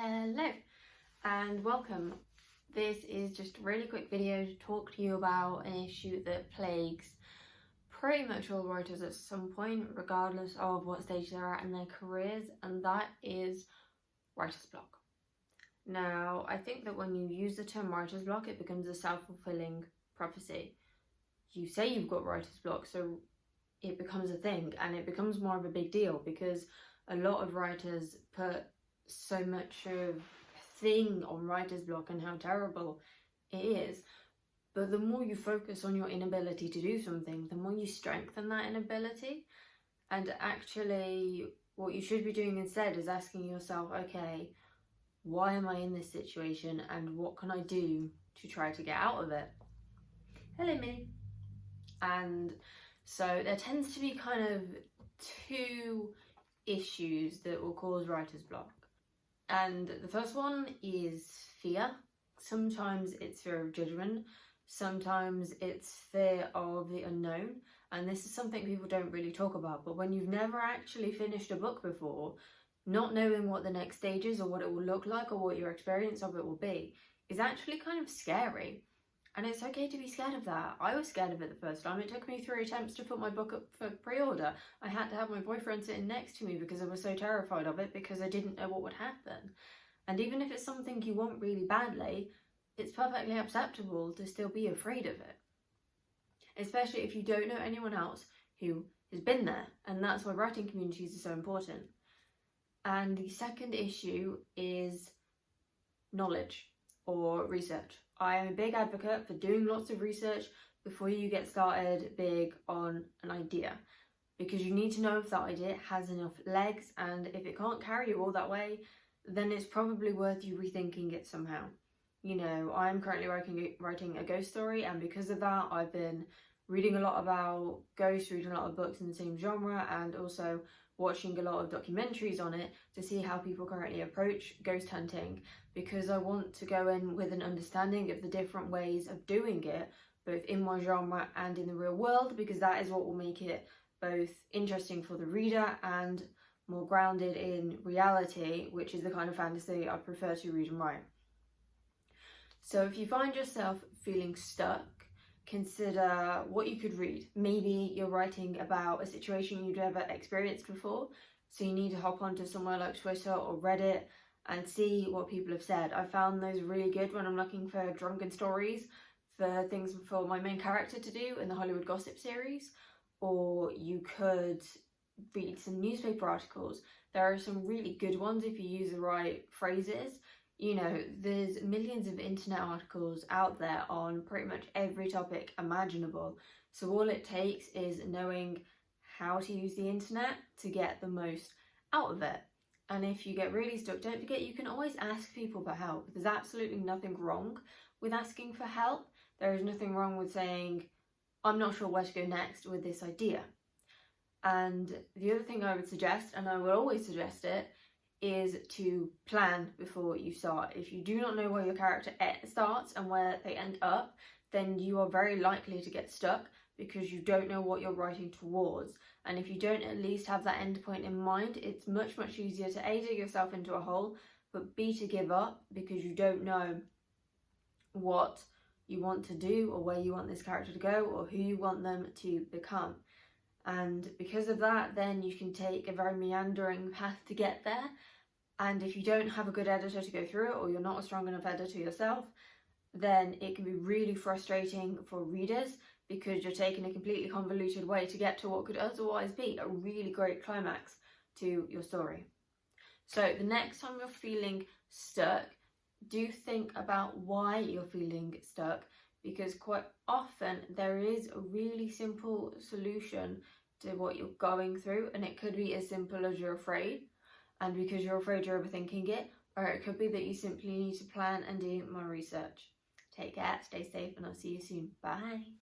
Hello and welcome. This is just a really quick video to talk to you about an issue that plagues pretty much all writers at some point, regardless of what stage they're at in their careers, and that is writer's block. Now, I think that when you use the term writer's block, it becomes a self-fulfilling prophecy. You say you've got writer's block, so it becomes a thing, and it becomes more of a big deal because a lot of writers put so much of a thing on writer's block and how terrible it is. But the more you focus on your inability to do something, the more you strengthen that inability. And actually, what you should be doing instead is asking yourself, okay, why am I in this situation and what can I do to try to get out of it? Hello, Minnie. And so there tends to be kind of two issues that will cause writer's block. And the first one is fear. Sometimes it's fear of judgment, sometimes it's fear of the unknown, and this is something people don't really talk about. But when you've never actually finished a book before, not knowing what the next stage is or what it will look like or what your experience of it will be is actually kind of scary. And it's okay to be scared of that. I was scared of it the first time. It took me 3 attempts to put my book up for pre-order. I had to have my boyfriend sitting next to me because I was so terrified of it because I didn't know what would happen. And even if it's something you want really badly, it's perfectly acceptable to still be afraid of it. Especially if you don't know anyone else who has been there. And that's why writing communities are so important. And the second issue is knowledge or research. I am a big advocate for doing lots of research before you get started big on an idea, because you need to know if that idea has enough legs, and if it can't carry you all that way, then it's probably worth you rethinking it somehow. You know, I'm currently writing a ghost story, and because of that I've been reading a lot about ghosts, reading a lot of books in the same genre, and also watching a lot of documentaries on it to see how people currently approach ghost hunting, because I want to go in with an understanding of the different ways of doing it, both in my genre and in the real world, because that is what will make it both interesting for the reader and more grounded in reality, which is the kind of fantasy I prefer to read and write. So if you find yourself feeling stuck, consider what you could read. Maybe you're writing about a situation you've never experienced before, so you need to hop onto somewhere like Twitter or Reddit and see what people have said. I found those really good when I'm looking for drunken stories, for things for my main character to do in the Hollywood Gossip series. Or you could read some newspaper articles. There are some really good ones if you use the right phrases. You know, there's millions of internet articles out there on pretty much every topic imaginable. So all it takes is knowing how to use the internet to get the most out of it. And if you get really stuck, don't forget you can always ask people for help. There's absolutely nothing wrong with asking for help. There is nothing wrong with saying, I'm not sure where to go next with this idea. And the other thing I would suggest, and I would always suggest it, is to plan before you start. If you do not know where your character starts and where they end up, then you are very likely to get stuck because you don't know what you're writing towards. And if you don't at least have that end point in mind, it's much easier to A, dig yourself into a hole, but B, to give up because you don't know what you want to do or where you want this character to go or who you want them to become. And because of that, then you can take a very meandering path to get there. And if you don't have a good editor to go through it, or you're not a strong enough editor yourself, then it can be really frustrating for readers because you're taking a completely convoluted way to get to what could otherwise be a really great climax to your story. So the next time you're feeling stuck, do think about why you're feeling stuck, because quite often there is a really simple solution to what you're going through, and it could be as simple as you're afraid, and because you're afraid you're overthinking it, or it could be that you simply need to plan and do more research. Take care, stay safe, and I'll see you soon. Bye.